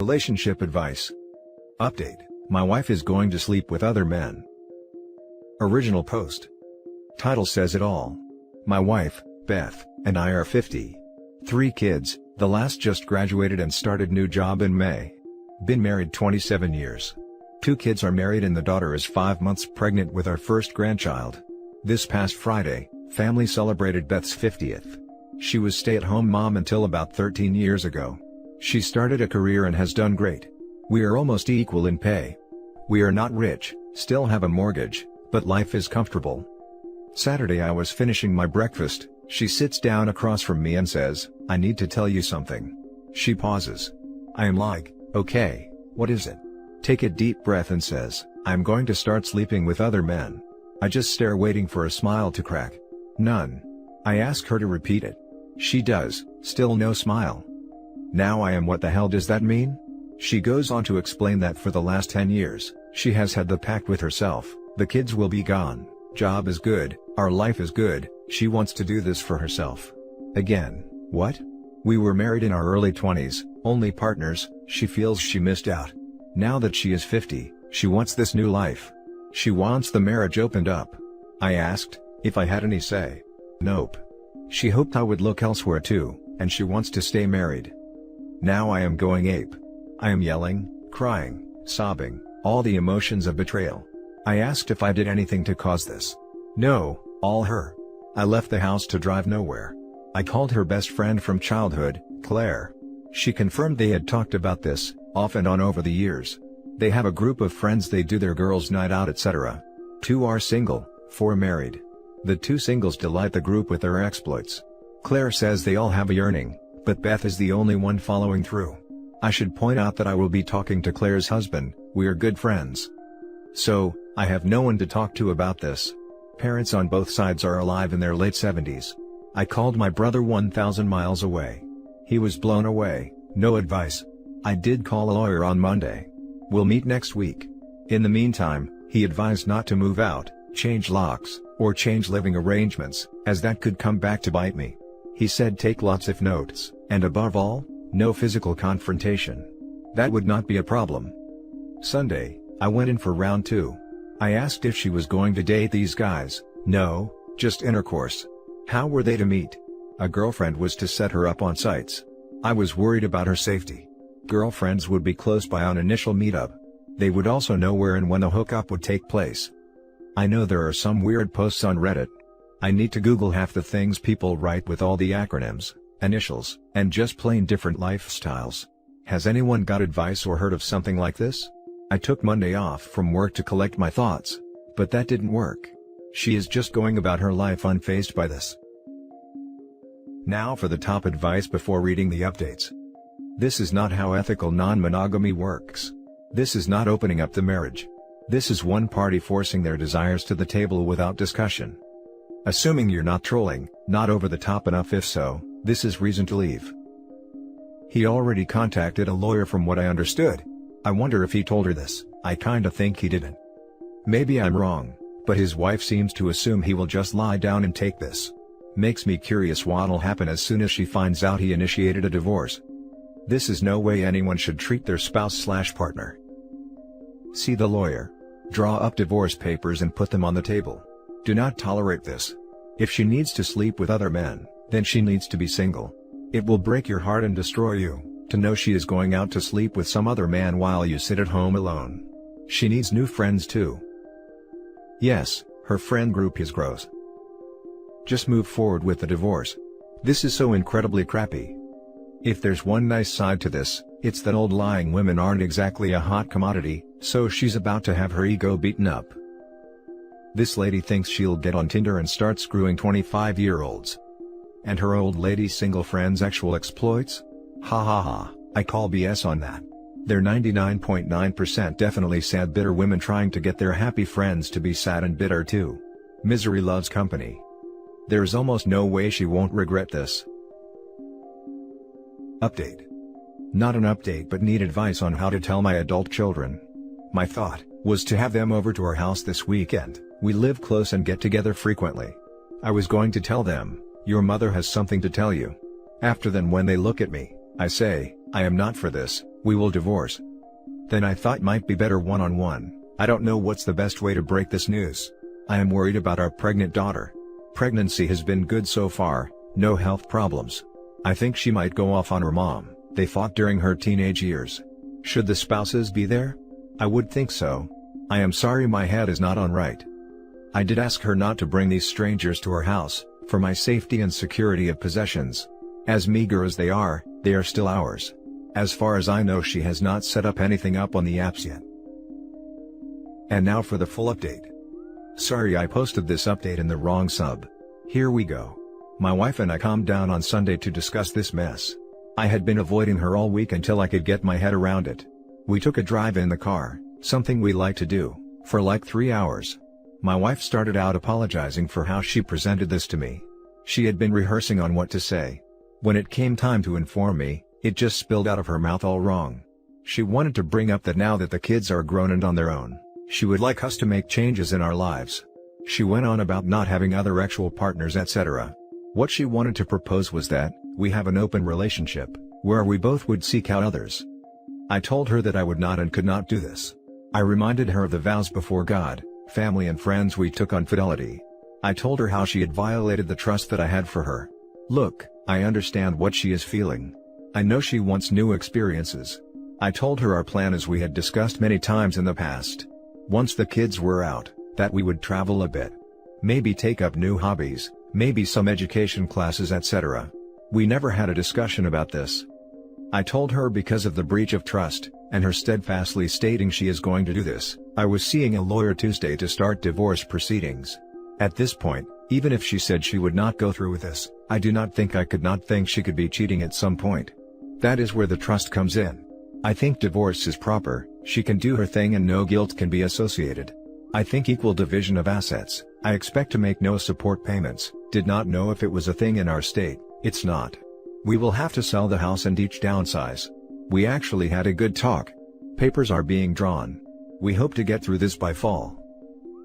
Relationship advice. Update: my wife is going to sleep with other men. Original post. Title says it all. My wife, Beth, and I are 50. 3 kids, the last just graduated and started new job in May. Been married 27 years. 2 kids are married and the daughter is 5 months pregnant with our first grandchild. This past Friday, family celebrated Beth's 50th. She was stay-at-home mom until about 13 years ago. She started a career and has done great. We are almost equal in pay. We are not rich, still have a mortgage, but life is comfortable. Saturday I was finishing my breakfast, she sits down across from me and says, "I need to tell you something." She pauses. I am like, "Okay, what is it?" Take a deep breath and says, "I'm going to start sleeping with other men." I just stare waiting for a smile to crack. None. I ask her to repeat it. She does, still no smile. Now I am, what the hell does that mean? She goes on to explain that for the last 10 years, she has had the pact with herself, the kids will be gone, job is good, our life is good, she wants to do this for herself. Again, what? We were married in our early 20s, only partners, she feels she missed out. Now that she is 50, she wants this new life. She wants the marriage opened up. I asked if I had any say. Nope. She hoped I would look elsewhere too, and she wants to stay married. Now I am going ape. I am yelling, crying, sobbing, all the emotions of betrayal. I asked if I did anything to cause this. No, all her. I left the house to drive nowhere. I called her best friend from childhood, Claire. She confirmed they had talked about this, off and on over the years. They have a group of friends, they do their girls' night out, etc. 2 are single, 4 married. The 2 singles delight the group with their exploits. Claire says they all have a yearning, but Beth is the only one following through. I should point out that I will be talking to Claire's husband, we are good friends. So, I have no one to talk to about this. Parents on both sides are alive in their late 70s. I called my brother 1,000 miles away. He was blown away, no advice. I did call a lawyer on Monday. We'll meet next week. In the meantime, he advised not to move out, change locks, or change living arrangements, as that could come back to bite me. He said take lots of notes, and above all, no physical confrontation. That would not be a problem. Sunday, I went in for round 2. I asked if she was going to date these guys. No, just intercourse. How were they to meet? A girlfriend was to set her up on sites. I was worried about her safety. Girlfriends would be close by on initial meetup. They would also know where and when the hookup would take place. I know there are some weird posts on Reddit. I need to Google half the things people write with all the acronyms, initials, and just plain different lifestyles. Has anyone got advice or heard of something like this? I took Monday off from work to collect my thoughts, but that didn't work. She is just going about her life unfazed by this. Now for the top advice before reading the updates. This is not how ethical non-monogamy works. This is not opening up the marriage. This is one party forcing their desires to the table without discussion. Assuming you're not trolling, not over the top enough. If so, this is reason to leave. He already contacted a lawyer from what I understood. I wonder if he told her this. I kinda think he didn't. Maybe I'm wrong, but his wife seems to assume he will just lie down and take this. Makes me curious what'll happen as soon as she finds out he initiated a divorce. This is no way anyone should treat their spouse/partner. See the lawyer. Draw up divorce papers and put them on the table. Do not tolerate this. If she needs to sleep with other men, then she needs to be single. It will break your heart and destroy you, to know she is going out to sleep with some other man while you sit at home alone. She needs new friends too. Yes, her friend group is gross. Just move forward with the divorce. This is so incredibly crappy. If there's one nice side to this, it's that old lying women aren't exactly a hot commodity, so she's about to have her ego beaten up. This lady thinks she'll get on Tinder and start screwing 25-year-olds. And her old lady single friends' actual exploits? Ha ha ha, I call BS on that. They're 99.9% definitely sad bitter women trying to get their happy friends to be sad and bitter too. Misery loves company. There's almost no way she won't regret this. Update. Not an update but need advice on how to tell my adult children. My thought was to have them over to our house this weekend. We live close and get together frequently. I was going to tell them, your mother has something to tell you. After then when they look at me, I say, I am not for this, we will divorce. Then I thought might be better one-on-one. I don't know what's the best way to break this news. I am worried about our pregnant daughter. Pregnancy has been good so far, no health problems. I think she might go off on her mom. They fought during her teenage years. Should the spouses be there? I would think so. I am sorry my head is not on right. I did ask her not to bring these strangers to our house, for my safety and security of possessions. As meager as they are still ours. As far as I know, she has not set up anything up on the apps yet. And now for the full update. Sorry I posted this update in the wrong sub. Here we go. My wife and I calmed down on Sunday to discuss this mess. I had been avoiding her all week until I could get my head around it. We took a drive in the car, something we like to do, for like 3 hours. My wife started out apologizing for how she presented this to me. She had been rehearsing on what to say. When it came time to inform me, it just spilled out of her mouth all wrong. She wanted to bring up that now that the kids are grown and on their own, she would like us to make changes in our lives. She went on about not having other actual partners, etc. What she wanted to propose was that we have an open relationship, where we both would seek out others. I told her that I would not and could not do this. I reminded her of the vows before God, family and friends we took on fidelity. I told her how she had violated the trust that I had for her. Look, I understand what she is feeling. I know she wants new experiences. I told her our plan, as we had discussed many times in the past. Once the kids were out, that we would travel a bit. Maybe take up new hobbies, maybe some education classes, etc. We never had a discussion about this. I told her because of the breach of trust, and her steadfastly stating she is going to do this, I was seeing a lawyer Tuesday to start divorce proceedings. At this point, even if she said she would not go through with this, I do not think I could not think she could be cheating at some point. That is where the trust comes in. I think divorce is proper, she can do her thing and no guilt can be associated. I think equal division of assets. I expect to make no support payments. Did not know if it was a thing in our state. It's not. We will have to sell the house and each downsize. We actually had a good talk. Papers are being drawn. We hope to get through this by fall.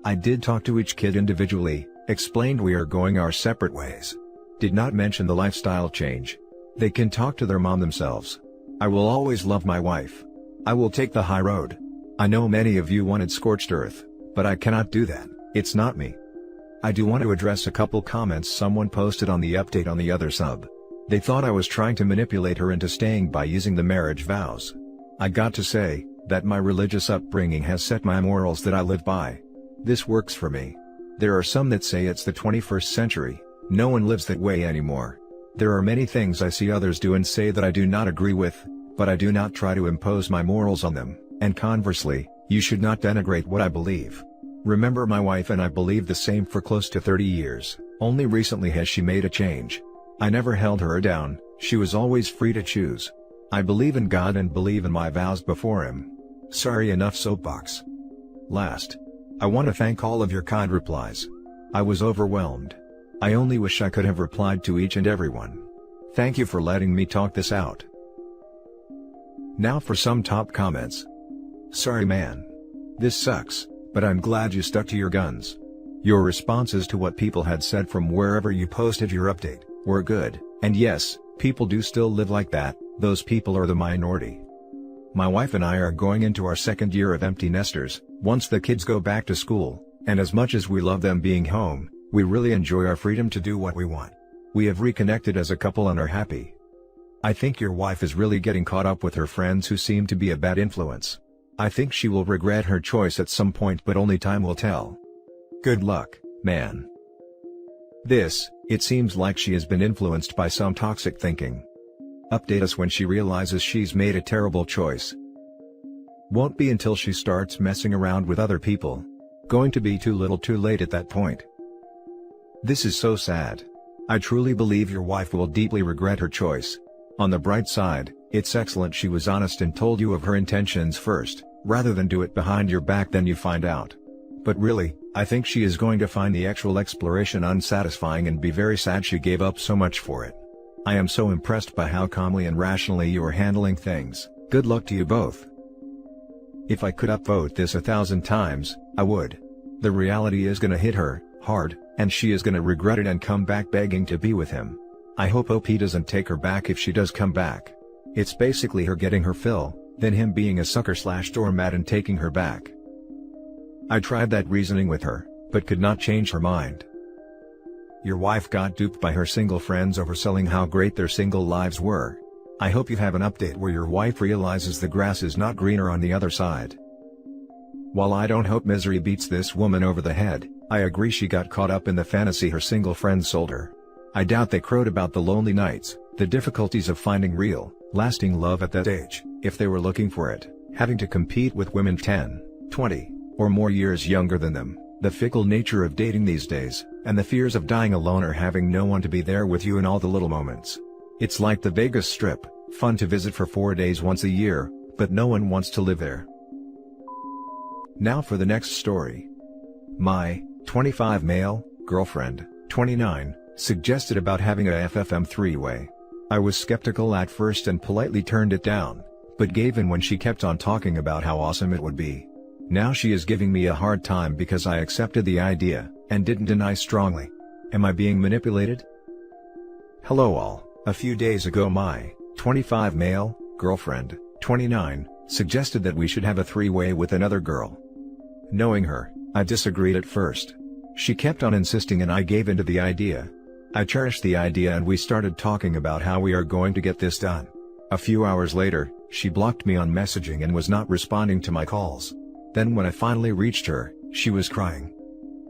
I did talk to each kid individually, explained we are going our separate ways. Did not mention the lifestyle change. They can talk to their mom themselves. I will always love my wife. I will take the high road. I know many of you wanted scorched earth, but I cannot do that. It's not me. I do want to address a couple comments someone posted on the update on the other sub. They thought I was trying to manipulate her into staying by using the marriage vows. I got to say, that my religious upbringing has set my morals that I live by. This works for me. There are some that say it's the 21st century, no one lives that way anymore. There are many things I see others do and say that I do not agree with, but I do not try to impose my morals on them, and conversely, you should not denigrate what I believe. Remember, my wife and I believed the same for close to 30 years, only recently has she made a change. I never held her down, she was always free to choose. I believe in God and believe in my vows before Him. Sorry, enough soapbox. Last. I want to thank all of your kind replies. I was overwhelmed. I only wish I could have replied to each and every one. Thank you for letting me talk this out. Now for some top comments. Sorry man. This sucks, but I'm glad you stuck to your guns. Your responses to what people had said from wherever you posted your update were good, and yes, people do still live like that, those people are the minority. My wife and I are going into our second year of empty nesters, once the kids go back to school, and as much as we love them being home, we really enjoy our freedom to do what we want. We have reconnected as a couple and are happy. I think your wife is really getting caught up with her friends who seem to be a bad influence. I think she will regret her choice at some point, but only time will tell. Good luck, man. It seems like she has been influenced by some toxic thinking. Update us when she realizes she's made a terrible choice. Won't be until she starts messing around with other people. Going to be too little too late at that point. This is so sad. I truly believe your wife will deeply regret her choice. On the bright side, it's excellent she was honest and told you of her intentions first, rather than do it behind your back then you find out. But really, I think she is going to find the actual exploration unsatisfying and be very sad she gave up so much for it. I am so impressed by how calmly and rationally you are handling things. Good luck to you both. If I could upvote this 1,000 times, I would. The reality is gonna hit her hard, and she is gonna regret it and come back begging to be with him. I hope OP doesn't take her back if she does come back. It's basically her getting her fill, then him being a sucker/doormat and taking her back. I tried that reasoning with her, but could not change her mind. Your wife got duped by her single friends overselling how great their single lives were. I hope you have an update where your wife realizes the grass is not greener on the other side. While I don't hope misery beats this woman over the head, I agree she got caught up in the fantasy her single friends sold her. I doubt they crowed about the lonely nights, the difficulties of finding real, lasting love at that age, if they were looking for it, having to compete with women 10, 20, or more years younger than them, the fickle nature of dating these days, and the fears of dying alone or having no one to be there with you in all the little moments. It's like the Vegas Strip, fun to visit for 4 days once a year, but no one wants to live there. Now for the next story. My 25 male girlfriend, 29, suggested about having a FFM three-way. I was skeptical at first and politely turned it down, but gave in when she kept on talking about how awesome it would be. Now she is giving me a hard time because I accepted the idea, and didn't deny strongly. Am I being manipulated? Hello all. A few days ago my 25 male girlfriend, 29, suggested that we should have a three-way with another girl. Knowing her, I disagreed at first. She kept on insisting and I gave in to the idea. I cherished the idea and we started talking about how we are going to get this done. A few hours later, she blocked me on messaging and was not responding to my calls. Then when I finally reached her, she was crying.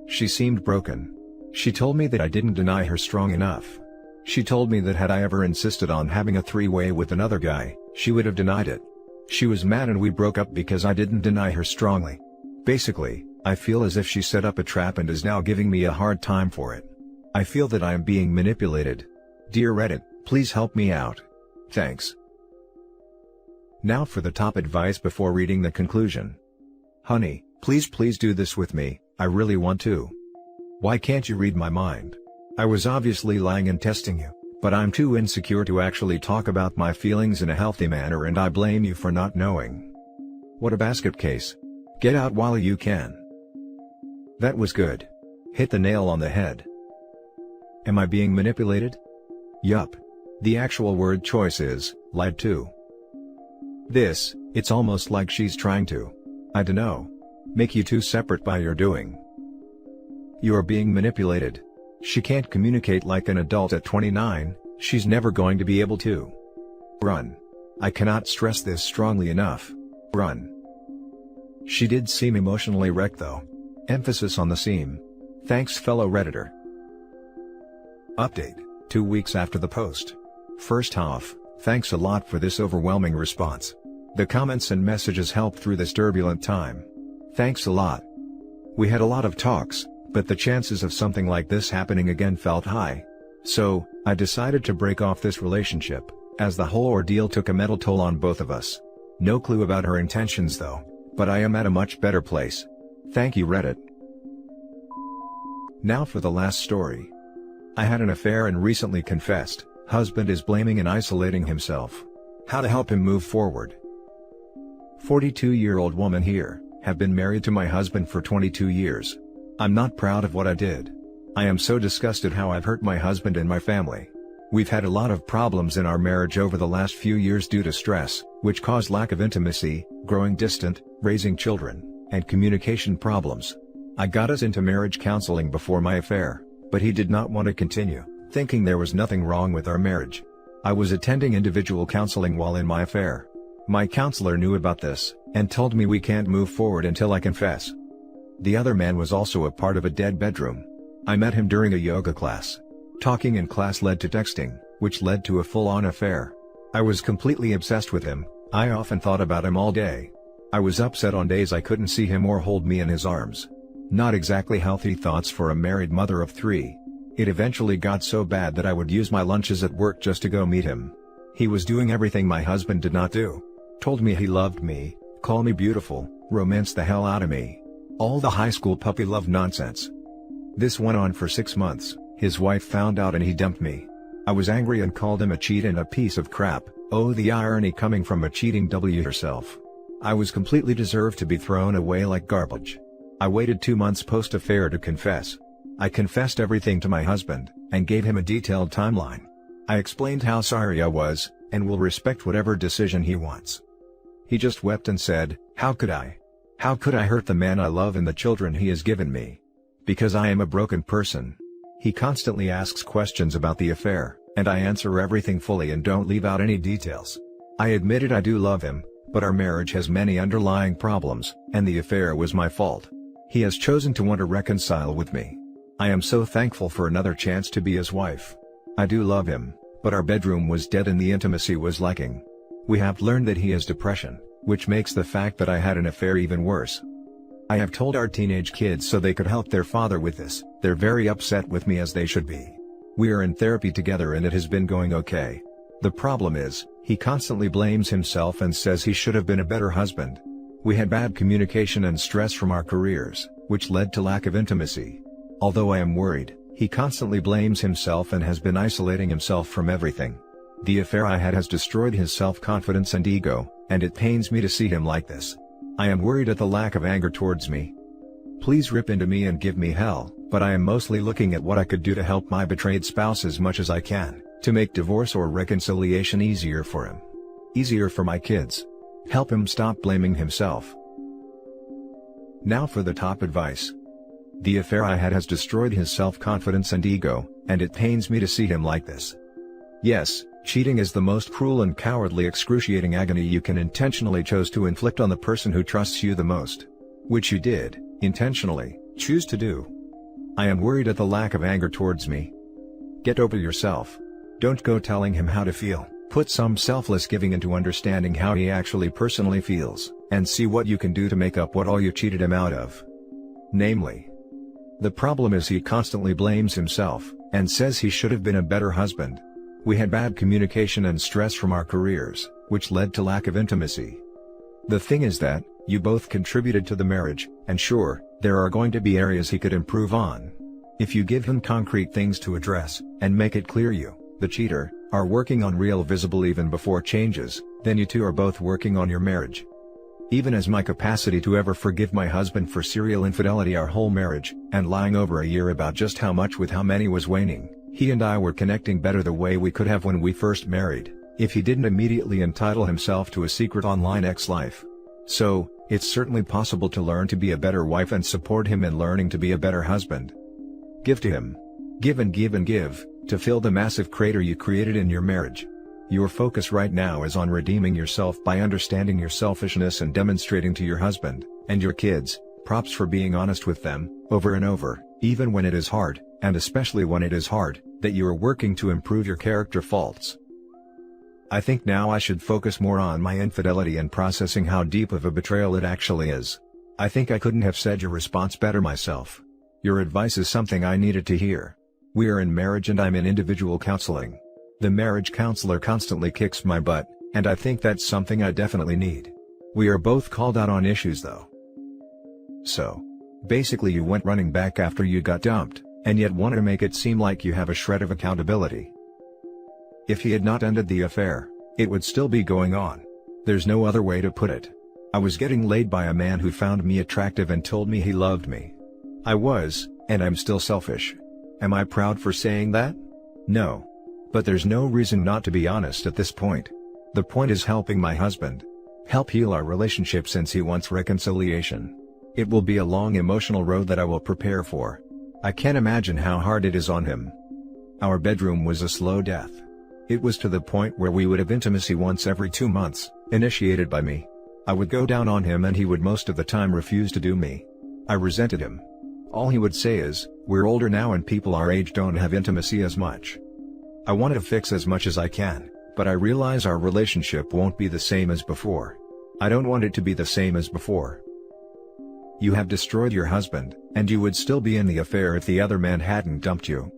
She seemed broken. She told me that I didn't deny her strong enough. She told me that had I ever insisted on having a three-way with another guy, she would have denied it. She was mad and we broke up because I didn't deny her strongly. Basically, I feel as if she set up a trap and is now giving me a hard time for it. I feel that I am being manipulated. Dear Reddit, please help me out. Thanks. Now for the top advice before reading the conclusion. Honey, please do this with me, I really want to. Why can't you read my mind? I was obviously lying and testing you, but I'm too insecure to actually talk about my feelings in a healthy manner and I blame you for not knowing. What a basket case. Get out while you can. That was good. Hit the nail on the head. Am I being manipulated? Yup. The actual word choice is, lied to. It's almost like she's trying to, I dunno, make you two separate by your doing. You are being manipulated. She can't communicate like an adult at 29, she's never going to be able to. Run. I cannot stress this strongly enough. Run. She did seem emotionally wrecked though. Emphasis on the seem. Thanks fellow Redditor. Update, 2 weeks after the post. First off, thanks a lot for this overwhelming response. The comments and messages helped through this turbulent time. Thanks a lot. We had a lot of talks, but the chances of something like this happening again felt high. So, I decided to break off this relationship, as the whole ordeal took a mental toll on both of us. No clue about her intentions though, but I am at a much better place. Thank you Reddit. Now for the last story. I had an affair and recently confessed. Husband is blaming and isolating himself. How to help him move forward. 42-year-old woman here, have been married to my husband for 22 years. I'm not proud of what I did. I am so disgusted how I've hurt my husband and my family. We've had a lot of problems in our marriage over the last few years due to stress, which caused lack of intimacy, growing distant, raising children, and communication problems. I got us into marriage counseling before my affair, but he did not want to continue, thinking there was nothing wrong with our marriage. I was attending individual counseling while in my affair. My counselor knew about this, and told me we can't move forward until I confess. The other man was also a part of a dead bedroom. I met him during a yoga class. Talking in class led to texting, which led to a full-on affair. I was completely obsessed with him. I often thought about him all day. I was upset on days I couldn't see him or hold me in his arms. Not exactly healthy thoughts for a married mother of 3. It eventually got so bad that I would use my lunches at work just to go meet him. He was doing everything my husband did not do. Told me he loved me, called me beautiful, romanced the hell out of me. All the high school puppy love nonsense. This went on for 6 months, his wife found out and he dumped me. I was angry and called him a cheat and a piece of crap. Oh, the irony coming from a cheating W herself. I was completely deserved to be thrown away like garbage. I waited 2 months post-affair to confess. I confessed everything to my husband, and gave him a detailed timeline. I explained how sorry I was, and will respect whatever decision he wants. He just wept and said, "How could I? How could I hurt the man I love and the children he has given me? Because I am a broken person." He constantly asks questions about the affair, and I answer everything fully and don't leave out any details. I admitted I do love him, but our marriage has many underlying problems, and the affair was my fault. He has chosen to want to reconcile with me. I am so thankful for another chance to be his wife. I do love him, but our bedroom was dead and the intimacy was lacking. We have learned that he has depression, which makes the fact that I had an affair even worse. I have told our teenage kids so they could help their father with this. They're very upset with me, as they should be. We are in therapy together and it has been going okay. The problem is, he constantly blames himself and says he should have been a better husband. We had bad communication and stress from our careers, which led to lack of intimacy. Although I am worried, he constantly blames himself and has been isolating himself from everything. The affair I had has destroyed his self-confidence and ego, and it pains me to see him like this. I am worried at the lack of anger towards me. Please rip into me and give me hell, but I am mostly looking at what I could do to help my betrayed spouse as much as I can, to make divorce or reconciliation easier for him. Easier for my kids. Help him stop blaming himself. Now for the top advice. The affair I had has destroyed his self-confidence and ego, and it pains me to see him like this. Yes, cheating is the most cruel and cowardly excruciating agony you can intentionally choose to inflict on the person who trusts you the most. Which you did, intentionally, choose to do. I am worried at the lack of anger towards me. Get over yourself. Don't go telling him how to feel. Put some selfless giving into understanding how he actually personally feels, and see what you can do to make up what all you cheated him out of. Namely, the problem is he constantly blames himself, and says he should have been a better husband. We had bad communication and stress from our careers, which led to lack of intimacy. The thing is that, you both contributed to the marriage, and sure, there are going to be areas he could improve on. If you give him concrete things to address, and make it clear you, the cheater, are working on real visible even before changes, then you two are both working on your marriage. Even as my capacity to ever forgive my husband for serial infidelity our whole marriage, and lying over a year about just how much with how many was waning, he and I were connecting better the way we could have when we first married, if he didn't immediately entitle himself to a secret online ex-life. So, it's certainly possible to learn to be a better wife and support him in learning to be a better husband. Give to him. Give and give and give, to fill the massive crater you created in your marriage. Your focus right now is on redeeming yourself by understanding your selfishness and demonstrating to your husband, and your kids, props for being honest with them, over and over, even when it is hard, and especially when it is hard, that you are working to improve your character faults. I think now I should focus more on my infidelity and processing how deep of a betrayal it actually is. I think I couldn't have said your response better myself. Your advice is something I needed to hear. We are in marriage and I'm in individual counseling. The marriage counselor constantly kicks my butt, and I think that's something I definitely need. We are both called out on issues though. So, basically you went running back after you got dumped, and yet wanted to make it seem like you have a shred of accountability. If he had not ended the affair, it would still be going on. There's no other way to put it. I was getting laid by a man who found me attractive and told me he loved me. I was, and I'm still selfish. Am I proud for saying that? No. But there's no reason not to be honest at this point. The point is helping my husband. Help heal our relationship since he wants reconciliation. It will be a long emotional road that I will prepare for. I can't imagine how hard it is on him. Our bedroom was a slow death. It was to the point where we would have intimacy once every 2 months, initiated by me. I would go down on him and he would most of the time refuse to do me. I resented him. All he would say is, "We're older now and people our age don't have intimacy as much." I wanted to fix as much as I can, but I realize our relationship won't be the same as before. I don't want it to be the same as before. You have destroyed your husband, and you would still be in the affair if the other man hadn't dumped you.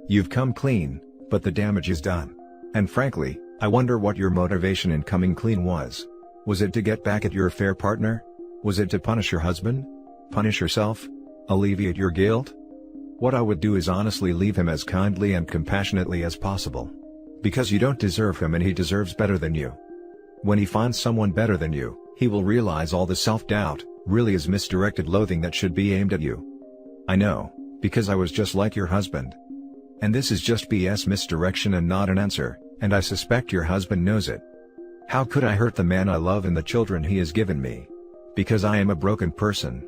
You've come clean, but the damage is done. And frankly, I wonder what your motivation in coming clean was. Was it to get back at your affair partner? Was it to punish your husband? Punish yourself? Alleviate your guilt? What I would do is honestly leave him as kindly and compassionately as possible. Because you don't deserve him and he deserves better than you. When he finds someone better than you, he will realize all the self-doubt, really is misdirected loathing that should be aimed at you. I know, because I was just like your husband. And this is just BS misdirection and not an answer, And I suspect your husband knows it. How could I hurt the man I love and the children he has given me? Because I am a broken person.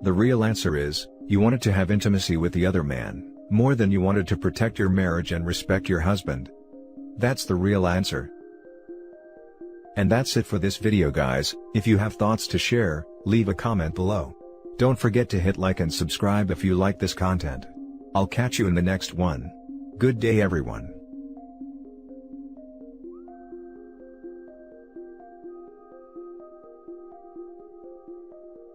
The real answer is, you wanted to have intimacy with the other man, more than you wanted to protect your marriage and respect your husband. That's the real answer. And that's it for this video, guys. If you have thoughts to share, leave a comment below. Don't forget to hit like and subscribe if you like this content. I'll catch you in the next one. Good day, everyone.